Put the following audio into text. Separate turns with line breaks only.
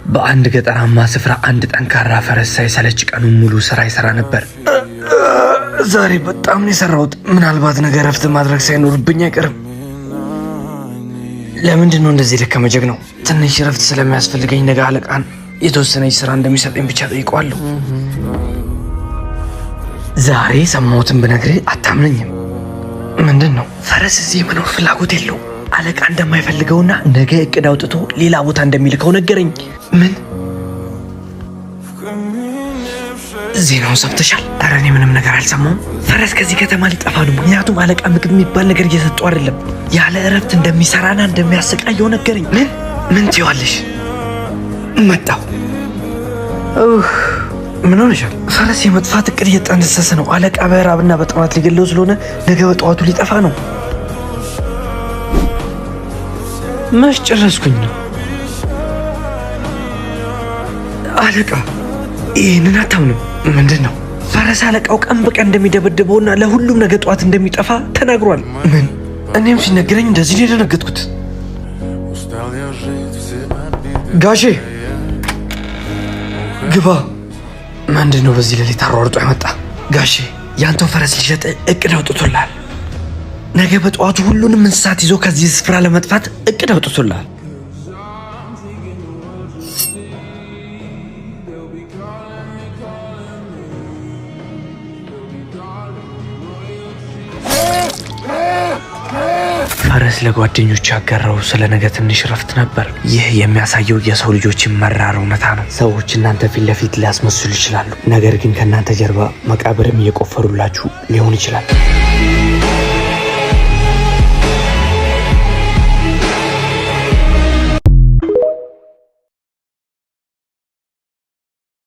በአንድ ገጠራማ ስፍራ አንድ ጠንካራ ፈረስ ሳይሰለች ቀኑን ሙሉ ስራ ይሰራ ነበር። ዛሬ በጣም ነው የሰራሁት። ምናልባት ነገ ረፍት ማድረግ ሳይኖርብኝ አይቀርም። ለምንድን ነው እንደዚህ ደከመ ጀግናው? ትንሽ ረፍት ስለሚያስፈልገኝ ነገ አለቃን የተወሰነች ስራ እንደሚሰጠኝ ብቻ ጠይቀዋለሁ። ዛሬ ሰማሁትን ብነግርህ አታምነኝም። ምንድን ነው? ፈረስ እዚህ መኖር ፍላጎት የለውም። አለቃ እንደማይፈልገውና ነገ እቅድ አውጥቶ ሌላ ቦታ እንደሚልከው ነገረኝ። ምን? ዜናውን ሰምተሻል? ኧረ እኔ ምንም ነገር አልሰማሁም። ፈረስ ከዚህ ከተማ ሊጠፋ ነው። ምክንያቱም አለቃ ምግብ የሚባል ነገር እየሰጠው አይደለም። ያለ እረፍት እንደሚሰራና እንደሚያሰቃየው ነገረኝ። ምን ትይዋለሽ? መጣሁ። ምን ሆነሻል? ፈረስ የመጥፋት እቅድ እየጠነሰሰ ነው። አለቃ በራብና በጥማት ሊገለው ስለሆነ ነገ በጠዋቱ ሊጠፋ ነው። መች ጨረስኩኝ ነው አለቃ። ይህንን አታምንም? ምንድን ነው? ፈረስ አለቃው ቀን በቀን እንደሚደበድበውና ለሁሉም ነገ ጠዋት እንደሚጠፋ ተናግሯል። ምን? እኔም ሲነገረኝ እንደዚህ ነው የደነገጥኩት። ጋሼ ግባ። ምንድን ነው በዚህ ሌሊት አሯርጦ ያመጣ? ጋሼ ያንተው ፈረስ ሊሸጥ እቅድ አውጥቶልሃል። ነገ በጠዋቱ ሁሉንም እንስሳት ይዞ ከዚህ ስፍራ ለመጥፋት እቅድ አውጥቶልሃል። ፈረስ ለጓደኞቹ ያጋራው ስለ ነገ ትንሽ ረፍት ነበር። ይህ የሚያሳየው የሰው ልጆችን መራር እውነታ ነው። ሰዎች እናንተ ፊት ለፊት ሊያስመስሉ ይችላሉ፣ ነገር ግን ከእናንተ ጀርባ መቃብርም እየቆፈሩላችሁ ሊሆን ይችላል።